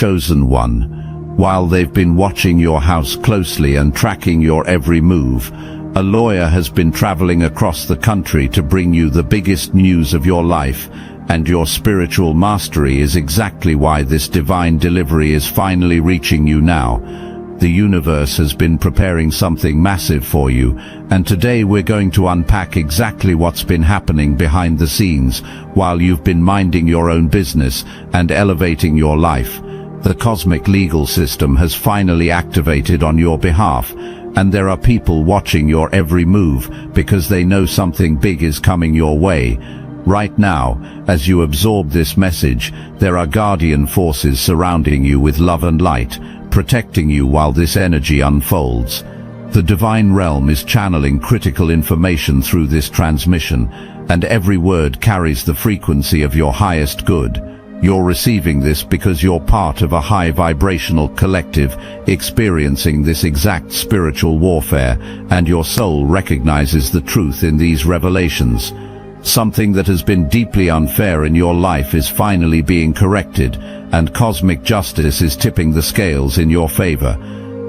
chosen one. While they've been watching your house closely and tracking your every move, a lawyer has been traveling across the country to bring you the biggest news of your life, and your spiritual mastery is exactly why this divine delivery is finally reaching you now. The universe has been preparing something massive for you, and today we're going to unpack exactly what's been happening behind the scenes while you've been minding your own business and elevating your life. The cosmic legal system has finally activated on your behalf, and there are people watching your every move because they know something big is coming your way. Right now, as you absorb this message, there are guardian forces surrounding you with love and light, protecting you while this energy unfolds. The divine realm is channeling critical information through this transmission, and every word carries the frequency of your highest good. You're receiving this because you're part of a high vibrational collective experiencing this exact spiritual warfare, and your soul recognizes the truth in these revelations. Something that has been deeply unfair in your life is finally being corrected, and cosmic justice is tipping the scales in your favor.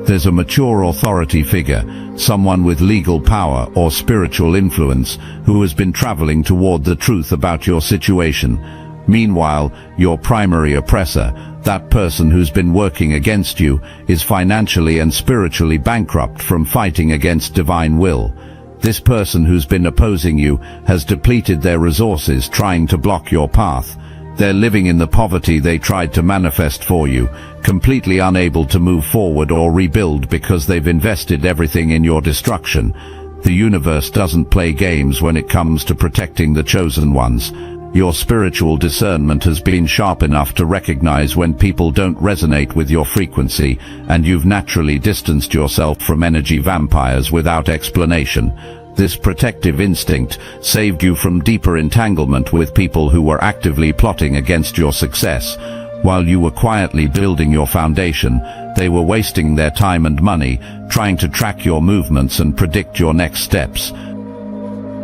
There's a mature authority figure, someone with legal power or spiritual influence, who has been traveling toward the truth about your situation. Meanwhile, your primary oppressor, that person who's been working against you, is financially and spiritually bankrupt from fighting against divine will. This person who's been opposing you has depleted their resources trying to block your path. They're living in the poverty they tried to manifest for you, completely unable to move forward or rebuild because they've invested everything in your destruction. The universe doesn't play games when it comes to protecting the chosen ones. Your spiritual discernment has been sharp enough to recognize when people don't resonate with your frequency, and you've naturally distanced yourself from energy vampires without explanation. This protective instinct saved you from deeper entanglement with people who were actively plotting against your success. While you were quietly building your foundation, they were wasting their time and money trying to track your movements and predict your next steps.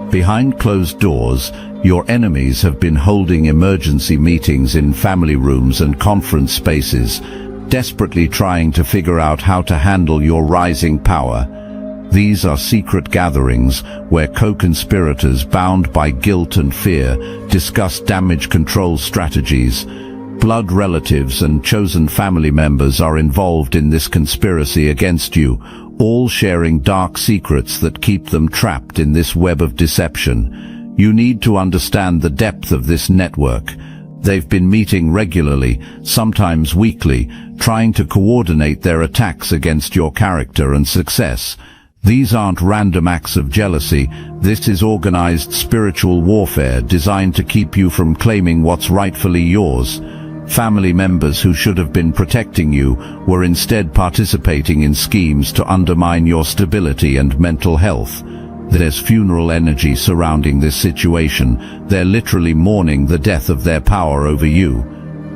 Behind closed doors, your enemies have been holding emergency meetings in family rooms and conference spaces, desperately trying to figure out how to handle your rising power. These are secret gatherings where co-conspirators bound by guilt and fear discuss damage control strategies. Blood relatives and chosen family members are involved in this conspiracy against you, all sharing dark secrets that keep them trapped in this web of deception. You need to understand the depth of this network. They've been meeting regularly, sometimes weekly, trying to coordinate their attacks against your character and success. These aren't random acts of jealousy. This is organized spiritual warfare designed to keep you from claiming what's rightfully yours. Family members who should have been protecting you were instead participating in schemes to undermine your stability and mental health. There's funeral energy surrounding this situation. They're literally mourning the death of their power over you.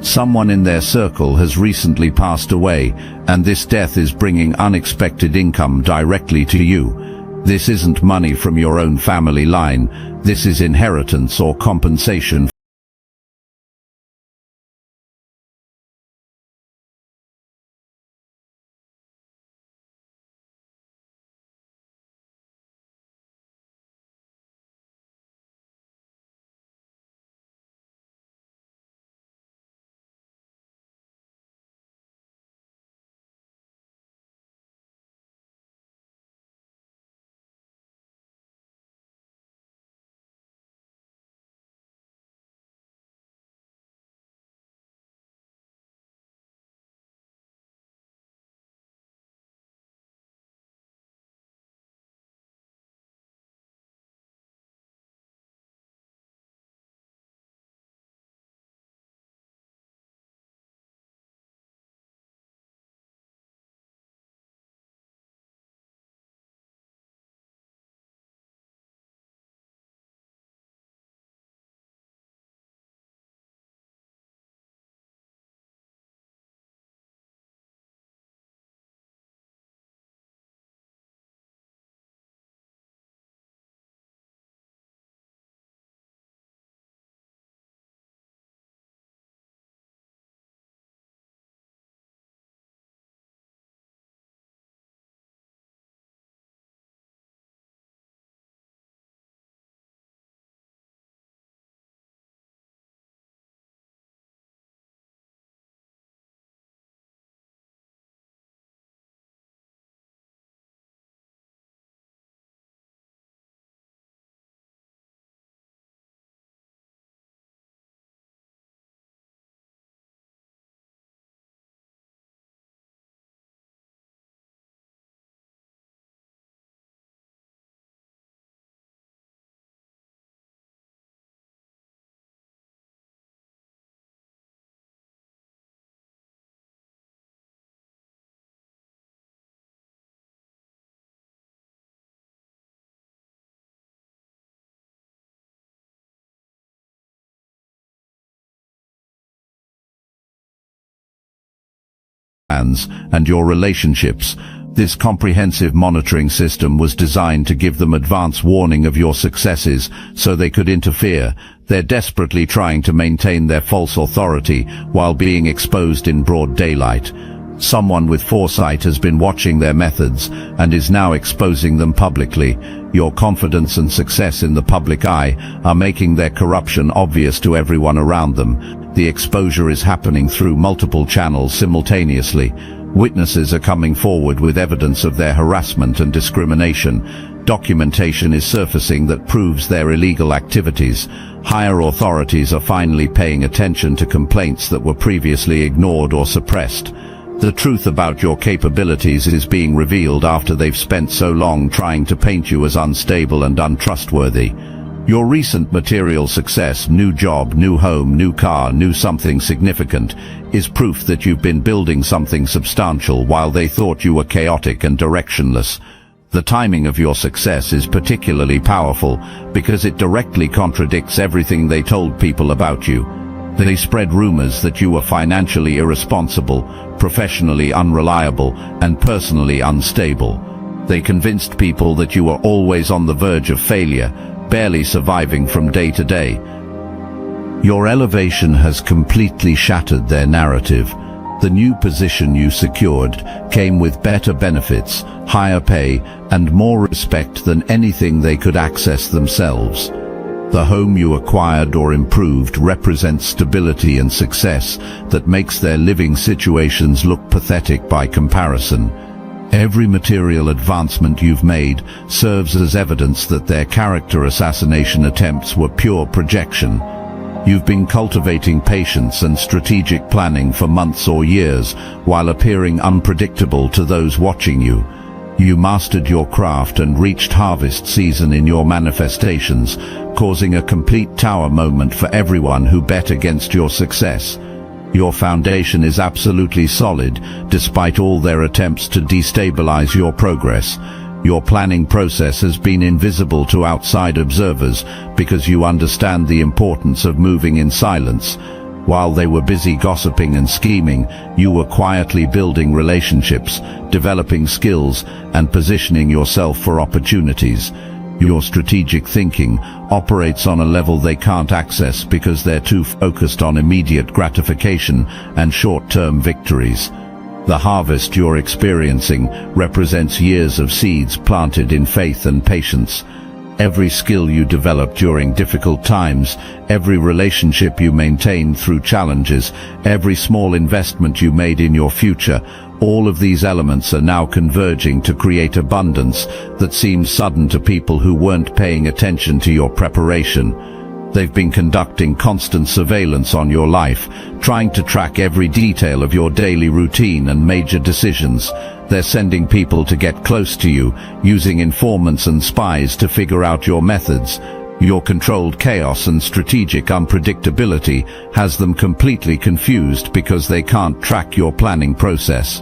Someone in their circle has recently passed away, and this death is bringing unexpected income directly to you. This isn't money from your own family line. This is inheritance or compensation plans, and your relationships. This comprehensive monitoring system was designed to give them advance warning of your successes so they could interfere. They're desperately trying to maintain their false authority while being exposed in broad daylight. Someone with foresight has been watching their methods and is now exposing them publicly. Your confidence and success in the public eye are making their corruption obvious to everyone around them. The exposure is happening through multiple channels simultaneously. Witnesses are coming forward with evidence of their harassment and discrimination. Documentation is surfacing that proves their illegal activities. Higher authorities are finally paying attention to complaints that were previously ignored or suppressed. The truth about your capabilities is being revealed after they've spent so long trying to paint you as unstable and untrustworthy. Your recent material success, new job, new home, new car, new something significant, is proof that you've been building something substantial while they thought you were chaotic and directionless. The timing of your success is particularly powerful because it directly contradicts everything they told people about you. They spread rumors that you were financially irresponsible, professionally unreliable, and personally unstable. They convinced people that you were always on the verge of failure, barely surviving from day to day. Your elevation has completely shattered their narrative. The new position you secured came with better benefits, higher pay, and more respect than anything they could access themselves. The home you acquired or improved represents stability and success that makes their living situations look pathetic by comparison. Every material advancement you've made serves as evidence that their character assassination attempts were pure projection. You've been cultivating patience and strategic planning for months or years while appearing unpredictable to those watching you. You mastered your craft and reached harvest season in your manifestations, causing a complete tower moment for everyone who bet against your success. Your foundation is absolutely solid, despite all their attempts to destabilize your progress. Your planning process has been invisible to outside observers because you understand the importance of moving in silence. While they were busy gossiping and scheming, you were quietly building relationships, developing skills, and positioning yourself for opportunities. Your strategic thinking operates on a level they can't access because they're too focused on immediate gratification and short-term victories. The harvest you're experiencing represents years of seeds planted in faith and patience. Every skill you developed during difficult times, every relationship you maintained through challenges, every small investment you made in your future, all of these elements are now converging to create abundance that seems sudden to people who weren't paying attention to your preparation. They've been conducting constant surveillance on your life, trying to track every detail of your daily routine and major decisions. They're sending people to get close to you, using informants and spies to figure out your methods. Your controlled chaos and strategic unpredictability has them completely confused because they can't track your planning process.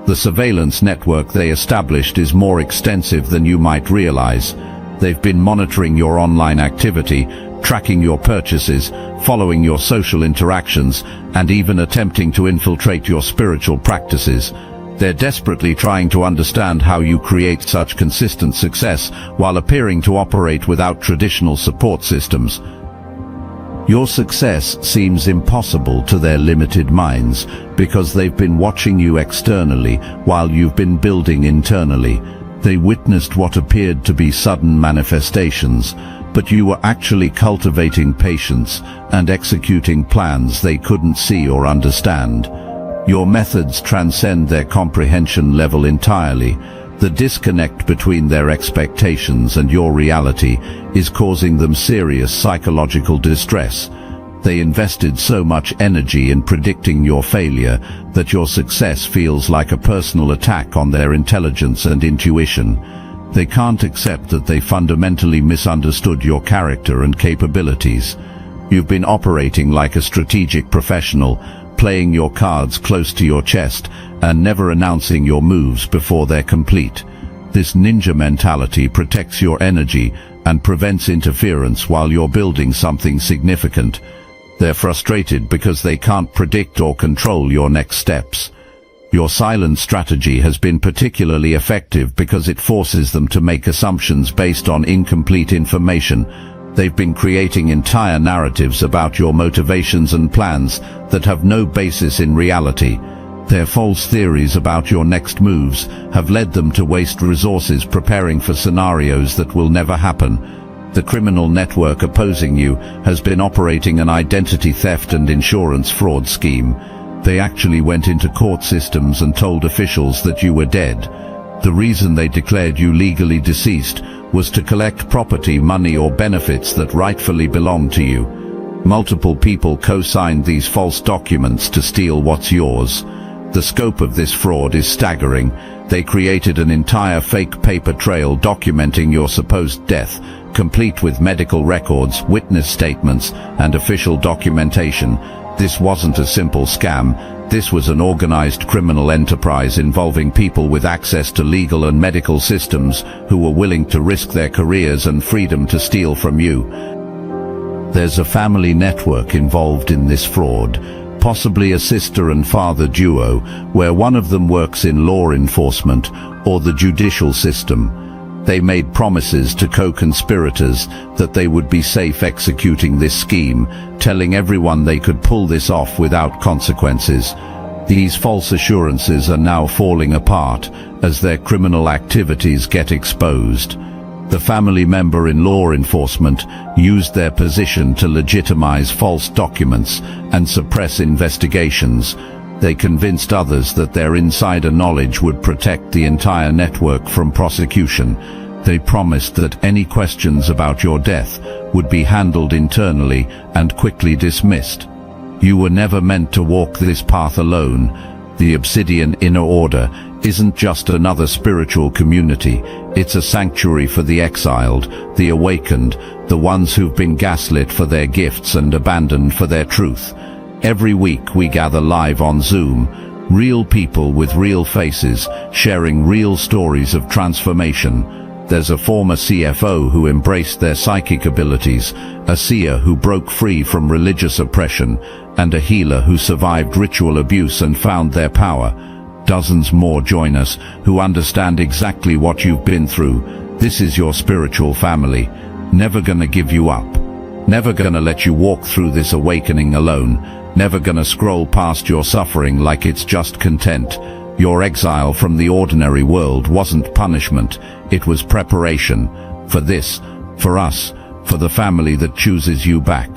The surveillance network they established is more extensive than you might realize. They've been monitoring your online activity, tracking your purchases, following your social interactions, and even attempting to infiltrate your spiritual practices. They're desperately trying to understand how you create such consistent success while appearing to operate without traditional support systems. Your success seems impossible to their limited minds because they've been watching you externally while you've been building internally. They witnessed what appeared to be sudden manifestations, but you were actually cultivating patience and executing plans they couldn't see or understand. Your methods transcend their comprehension level entirely. The disconnect between their expectations and your reality is causing them serious psychological distress. They invested so much energy in predicting your failure that your success feels like a personal attack on their intelligence and intuition. They can't accept that they fundamentally misunderstood your character and capabilities. You've been operating like a strategic professional, playing your cards close to your chest and never announcing your moves before they're complete. This ninja mentality protects your energy and prevents interference while you're building something significant. They're frustrated because they can't predict or control your next steps. Your silent strategy has been particularly effective because it forces them to make assumptions based on incomplete information. They've been creating entire narratives about your motivations and plans that have no basis in reality. Their false theories about your next moves have led them to waste resources preparing for scenarios that will never happen. The criminal network opposing you has been operating an identity theft and insurance fraud scheme. They actually went into court systems and told officials that you were dead. The reason they declared you legally deceased was to collect property, money or benefits that rightfully belonged to you. Multiple people co-signed these false documents to steal what's yours. The scope of this fraud is staggering. They created an entire fake paper trail documenting your supposed death, complete with medical records, witness statements, and official documentation. This wasn't a simple scam. This was an organized criminal enterprise involving people with access to legal and medical systems who were willing to risk their careers and freedom to steal from you. There's a family network involved in this fraud, possibly a sister and father duo, where one of them works in law enforcement or the judicial system. They made promises to co-conspirators that they would be safe executing this scheme, telling everyone they could pull this off without consequences. These false assurances are now falling apart as their criminal activities get exposed. The family member in law enforcement used their position to legitimize false documents and suppress investigations. They convinced others that their insider knowledge would protect the entire network from prosecution. They promised that any questions about your death would be handled internally and quickly dismissed. You were never meant to walk this path alone. The Obsidian Inner Order isn't just another spiritual community, it's a sanctuary for the exiled, the awakened, the ones who've been gaslit for their gifts and abandoned for their truth. Every week we gather live on Zoom, real people with real faces, sharing real stories of transformation. There's a former CFO who embraced their psychic abilities, a seer who broke free from religious oppression, and a healer who survived ritual abuse and found their power. Dozens more join us who understand exactly what you've been through. This is your spiritual family, never gonna give you up. Never gonna let you walk through this awakening alone. Never gonna scroll past your suffering like it's just content. Your exile from the ordinary world wasn't punishment, it was preparation. For this, for us, for the family that chooses you back.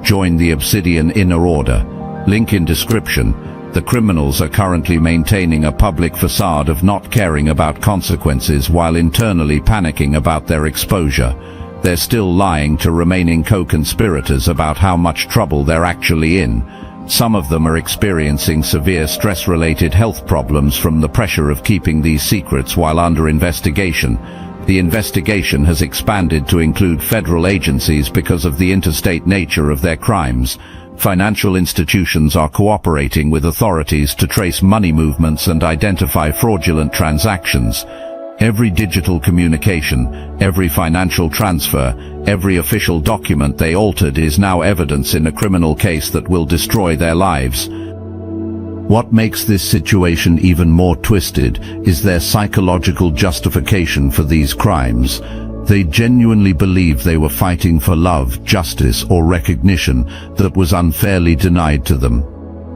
Join the Obsidian Inner Order. Link in description. The criminals are currently maintaining a public facade of not caring about consequences while internally panicking about their exposure. They're still lying to remaining co-conspirators about how much trouble they're actually in. Some of them are experiencing severe stress-related health problems from the pressure of keeping these secrets while under investigation. The investigation has expanded to include federal agencies because of the interstate nature of their crimes. Financial institutions are cooperating with authorities to trace money movements and identify fraudulent transactions. Every digital communication, every financial transfer, every official document they altered is now evidence in a criminal case that will destroy their lives. What makes this situation even more twisted is their psychological justification for these crimes. They genuinely believe they were fighting for love, justice, or recognition that was unfairly denied to them.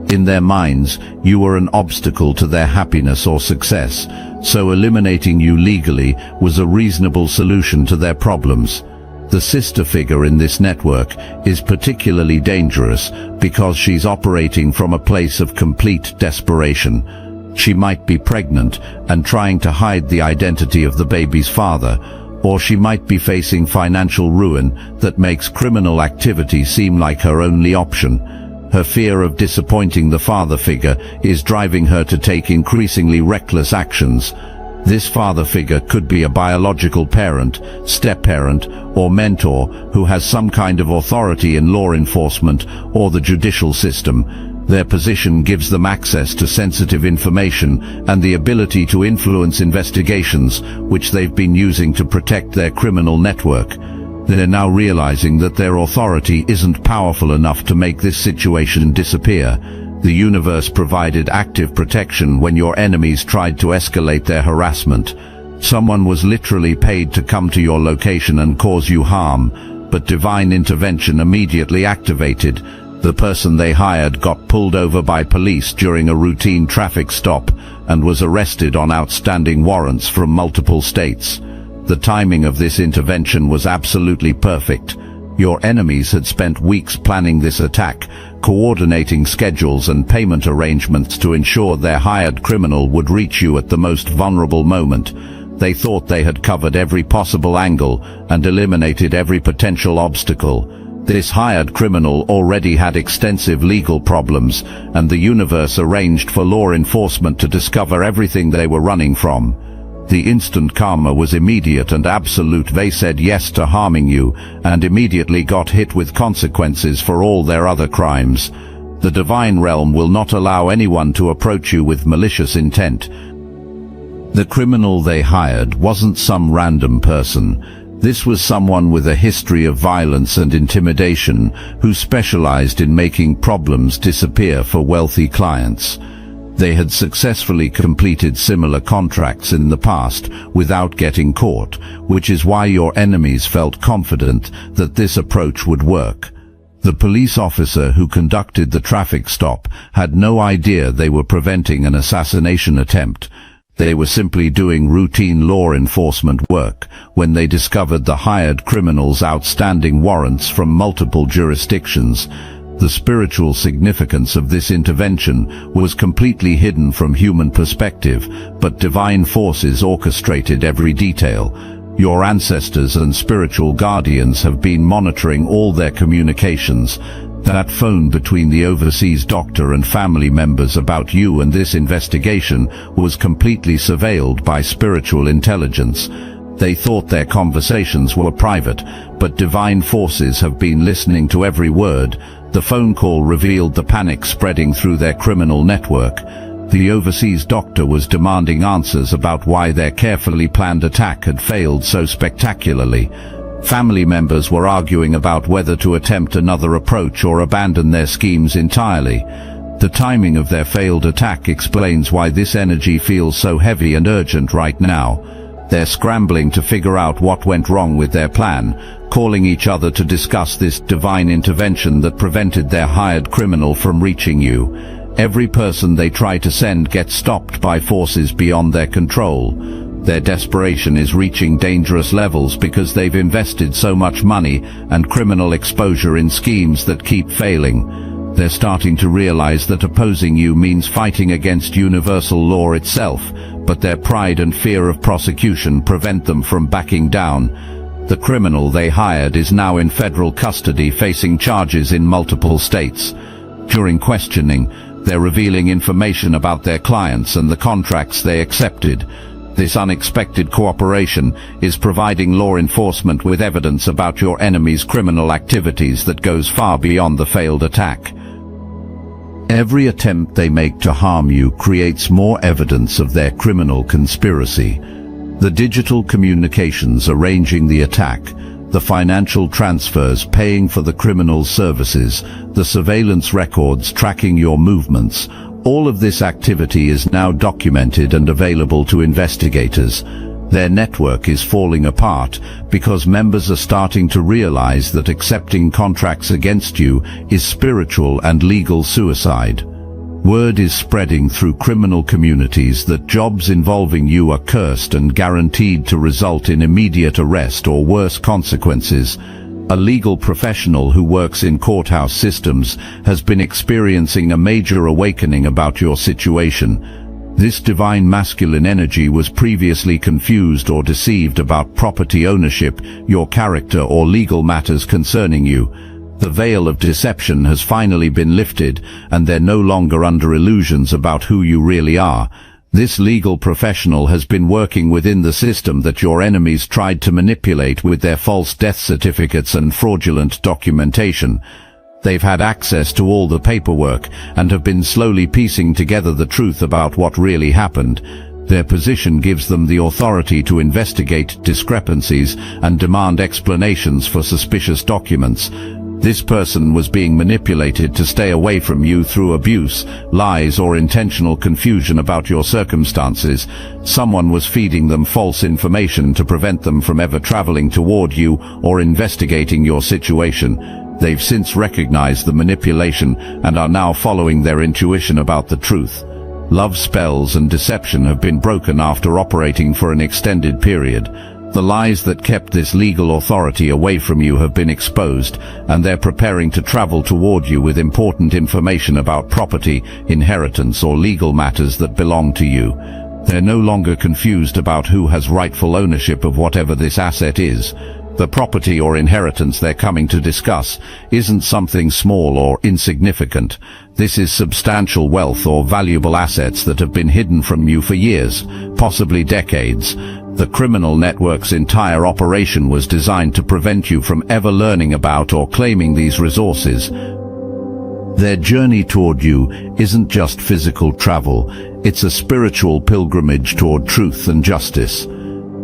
In their minds, you were an obstacle to their happiness or success, so eliminating you legally was a reasonable solution to their problems. The sister figure in this network is particularly dangerous because she's operating from a place of complete desperation. She might be pregnant and trying to hide the identity of the baby's father, or she might be facing financial ruin that makes criminal activity seem like her only option. Her fear of disappointing the father figure is driving her to take increasingly reckless actions. This father figure could be a biological parent, step-parent, or mentor who has some kind of authority in law enforcement or the judicial system. Their position gives them access to sensitive information and the ability to influence investigations, which they've been using to protect their criminal network. They're now realizing that their authority isn't powerful enough to make this situation disappear. The universe provided active protection when your enemies tried to escalate their harassment. Someone was literally paid to come to your location and cause you harm, but divine intervention immediately activated. The person they hired got pulled over by police during a routine traffic stop and was arrested on outstanding warrants from multiple states. The timing of this intervention was absolutely perfect. Your enemies had spent weeks planning this attack, coordinating schedules and payment arrangements to ensure their hired criminal would reach you at the most vulnerable moment. They thought they had covered every possible angle and eliminated every potential obstacle. This hired criminal already had extensive legal problems, and the universe arranged for law enforcement to discover everything they were running from. The instant karma was immediate and absolute. They said yes to harming you, and immediately got hit with consequences for all their other crimes. The divine realm will not allow anyone to approach you with malicious intent. The criminal they hired wasn't some random person. This was someone with a history of violence and intimidation who specialized in making problems disappear for wealthy clients. They had successfully completed similar contracts in the past without getting caught, which is why your enemies felt confident that this approach would work. The police officer who conducted the traffic stop had no idea they were preventing an assassination attempt. They were simply doing routine law enforcement work when they discovered the hired criminal's outstanding warrants from multiple jurisdictions. The spiritual significance of this intervention was completely hidden from human perspective, but divine forces orchestrated every detail. Your ancestors and spiritual guardians have been monitoring all their communications. That phone between the overseas doctor and family members about you and this investigation was completely surveilled by spiritual intelligence. They thought their conversations were private, but divine forces have been listening to every word. The phone call revealed the panic spreading through their criminal network. The overseas doctor was demanding answers about why their carefully planned attack had failed so spectacularly. Family members were arguing about whether to attempt another approach or abandon their schemes entirely. The timing of their failed attack explains why this energy feels so heavy and urgent right now. They're scrambling to figure out what went wrong with their plan, calling each other to discuss this divine intervention that prevented their hired criminal from reaching you. Every person they try to send gets stopped by forces beyond their control. Their desperation is reaching dangerous levels because they've invested so much money and criminal exposure in schemes that keep failing. They're starting to realize that opposing you means fighting against universal law itself, but their pride and fear of prosecution prevent them from backing down. The criminal they hired is now in federal custody facing charges in multiple states. During questioning, they're revealing information about their clients and the contracts they accepted. This unexpected cooperation is providing law enforcement with evidence about your enemy's criminal activities that goes far beyond the failed attack. Every attempt they make to harm you creates more evidence of their criminal conspiracy. The digital communications arranging the attack, the financial transfers paying for the criminal's services, the surveillance records tracking your movements, all of this activity is now documented and available to investigators. Their network is falling apart because members are starting to realize that accepting contracts against you is spiritual and legal suicide. Word is spreading through criminal communities that jobs involving you are cursed and guaranteed to result in immediate arrest or worse consequences. A legal professional who works in courthouse systems has been experiencing a major awakening about your situation. This divine masculine energy was previously confused or deceived about property ownership, your character, or legal matters concerning you. The veil of deception has finally been lifted, and they're no longer under illusions about who you really are. This legal professional has been working within the system that your enemies tried to manipulate with their false death certificates and fraudulent documentation. They've had access to all the paperwork and have been slowly piecing together the truth about what really happened. Their position gives them the authority to investigate discrepancies and demand explanations for suspicious documents. This person was being manipulated to stay away from you through abuse, lies, or intentional confusion about your circumstances. Someone was feeding them false information to prevent them from ever traveling toward you or investigating your situation. They've since recognized the manipulation and are now following their intuition about the truth. Love spells and deception have been broken after operating for an extended period. The lies that kept this legal authority away from you have been exposed, and they're preparing to travel toward you with important information about property, inheritance, or legal matters that belong to you. They're no longer confused about who has rightful ownership of whatever this asset is. The property or inheritance they're coming to discuss isn't something small or insignificant. This is substantial wealth or valuable assets that have been hidden from you for years, possibly decades. The criminal network's entire operation was designed to prevent you from ever learning about or claiming these resources. Their journey toward you isn't just physical travel, it's a spiritual pilgrimage toward truth and justice.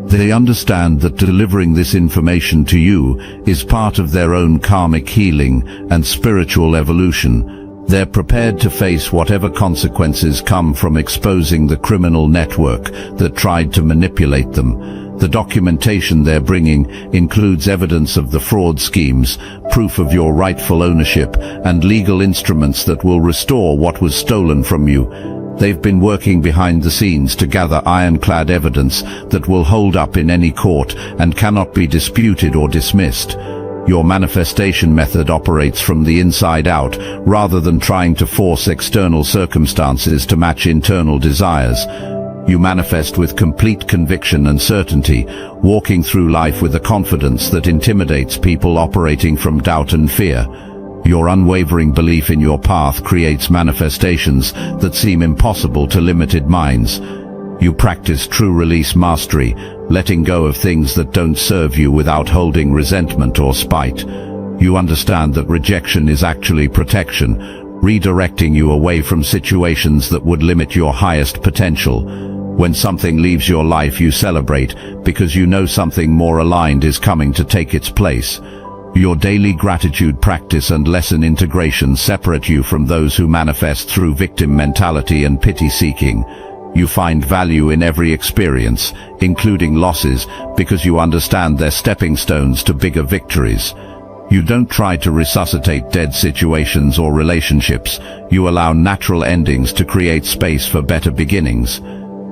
They understand that delivering this information to you is part of their own karmic healing and spiritual evolution. They're prepared to face whatever consequences come from exposing the criminal network that tried to manipulate them. The documentation they're bringing includes evidence of the fraud schemes, proof of your rightful ownership, and legal instruments that will restore what was stolen from you. They've been working behind the scenes to gather ironclad evidence that will hold up in any court and cannot be disputed or dismissed. Your manifestation method operates from the inside out, rather than trying to force external circumstances to match internal desires. You manifest with complete conviction and certainty, walking through life with a confidence that intimidates people operating from doubt and fear. Your unwavering belief in your path creates manifestations that seem impossible to limited minds. You practice true release mastery, letting go of things that don't serve you without holding resentment or spite. You understand that rejection is actually protection, redirecting you away from situations that would limit your highest potential. When something leaves your life, you celebrate because you know something more aligned is coming to take its place. Your daily gratitude practice and lesson integration separate you from those who manifest through victim mentality and pity-seeking. You find value in every experience, including losses, because you understand they're stepping stones to bigger victories. You don't try to resuscitate dead situations or relationships. You allow natural endings to create space for better beginnings.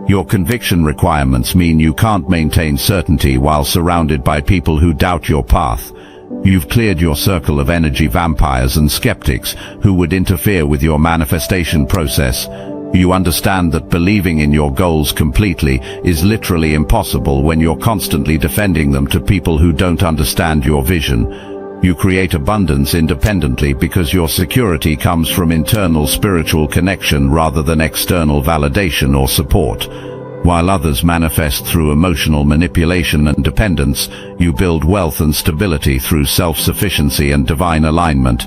Your conviction requirements mean you can't maintain certainty while surrounded by people who doubt your path. You've cleared your circle of energy vampires and skeptics who would interfere with your manifestation process. You understand that believing in your goals completely is literally impossible when you're constantly defending them to people who don't understand your vision. You create abundance independently because your security comes from internal spiritual connection rather than external validation or support. While others manifest through emotional manipulation and dependence, you build wealth and stability through self-sufficiency and divine alignment.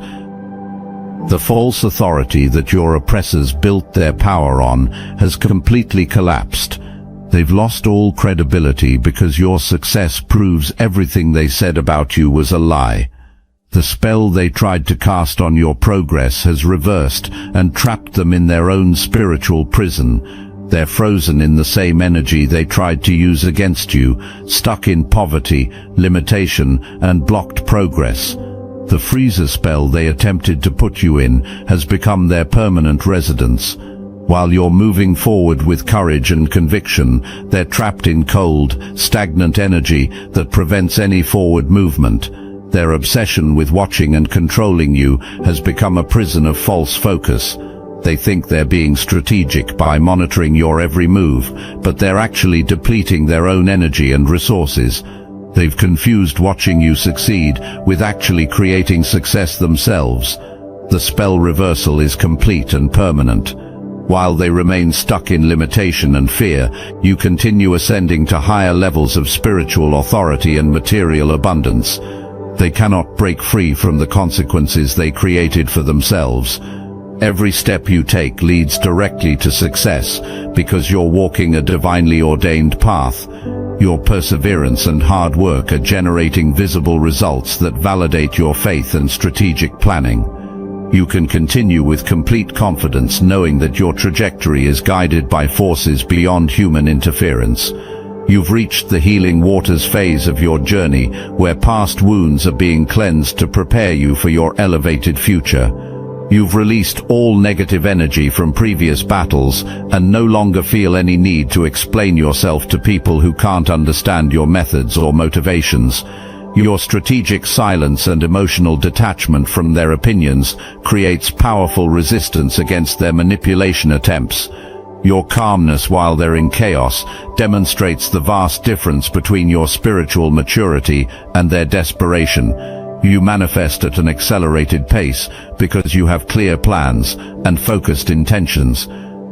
The false authority that your oppressors built their power on has completely collapsed. They've lost all credibility because your success proves everything they said about you was a lie. The spell they tried to cast on your progress has reversed and trapped them in their own spiritual prison. They're frozen in the same energy they tried to use against you, stuck in poverty, limitation, and blocked progress. The freezer spell they attempted to put you in has become their permanent residence. While you're moving forward with courage and conviction, they're trapped in cold, stagnant energy that prevents any forward movement. Their obsession with watching and controlling you has become a prison of false focus. They think they're being strategic by monitoring your every move, but they're actually depleting their own energy and resources. They've confused watching you succeed with actually creating success themselves. The spell reversal is complete and permanent. While they remain stuck in limitation and fear, you continue ascending to higher levels of spiritual authority and material abundance. They cannot break free from the consequences they created for themselves. Every step you take leads directly to success because you're walking a divinely ordained path. Your perseverance and hard work are generating visible results that validate your faith and strategic planning. You can continue with complete confidence, knowing that your trajectory is guided by forces beyond human interference. You've reached the healing waters phase of your journey, where past wounds are being cleansed to prepare you for your elevated future. You've released all negative energy from previous battles and no longer feel any need to explain yourself to people who can't understand your methods or motivations. Your strategic silence and emotional detachment from their opinions creates powerful resistance against their manipulation attempts. Your calmness while they're in chaos demonstrates the vast difference between your spiritual maturity and their desperation. You manifest at an accelerated pace because you have clear plans and focused intentions.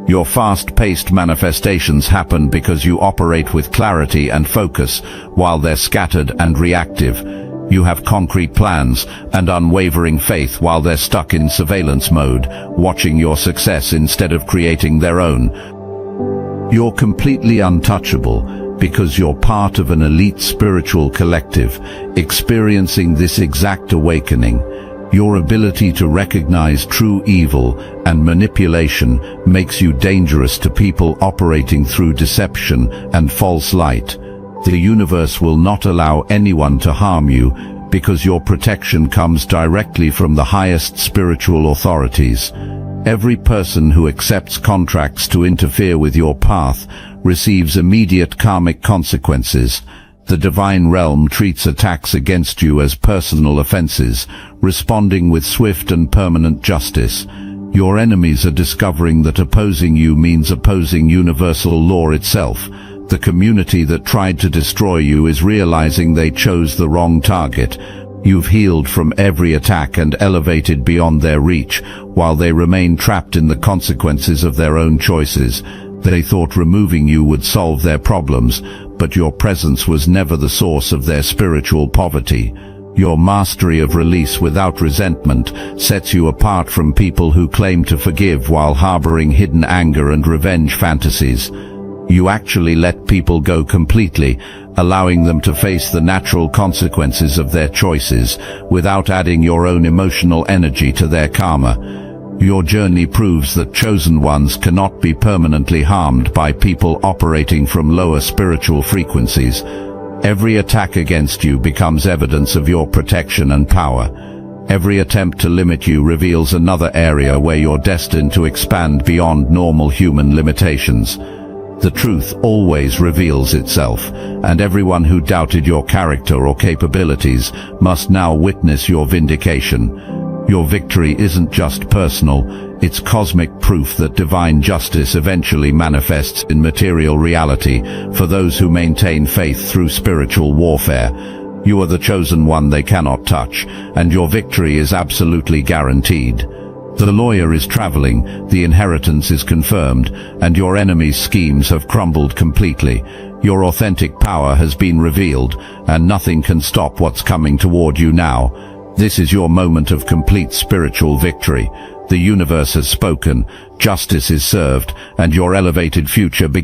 Your fast-paced manifestations happen because you operate with clarity and focus, while they're scattered and reactive. You have concrete plans and unwavering faith while they're stuck in surveillance mode, watching your success instead of creating their own. You're completely untouchable because you're part of an elite spiritual collective, experiencing this exact awakening. Your ability to recognize true evil and manipulation makes you dangerous to people operating through deception and false light. The universe will not allow anyone to harm you because your protection comes directly from the highest spiritual authorities. Every person who accepts contracts to interfere with your path receives immediate karmic consequences. The divine realm treats attacks against you as personal offenses, responding with swift and permanent justice. Your enemies are discovering that opposing you means opposing universal law itself. The community that tried to destroy you is realizing they chose the wrong target. You've healed from every attack and elevated beyond their reach, while they remain trapped in the consequences of their own choices. They thought removing you would solve their problems, but your presence was never the source of their spiritual poverty. Your mastery of release without resentment sets you apart from people who claim to forgive while harboring hidden anger and revenge fantasies. You actually let people go completely, allowing them to face the natural consequences of their choices without adding your own emotional energy to their karma. Your journey proves that chosen ones cannot be permanently harmed by people operating from lower spiritual frequencies. Every attack against you becomes evidence of your protection and power. Every attempt to limit you reveals another area where you're destined to expand beyond normal human limitations. The truth always reveals itself, and everyone who doubted your character or capabilities must now witness your vindication. Your victory isn't just personal, it's cosmic proof that divine justice eventually manifests in material reality for those who maintain faith through spiritual warfare. You are the chosen one they cannot touch, and your victory is absolutely guaranteed. The lawyer is traveling, the inheritance is confirmed, and your enemy's schemes have crumbled completely. Your authentic power has been revealed, and nothing can stop what's coming toward you now. This is your moment of complete spiritual victory. The universe has spoken, justice is served, and your elevated future begins.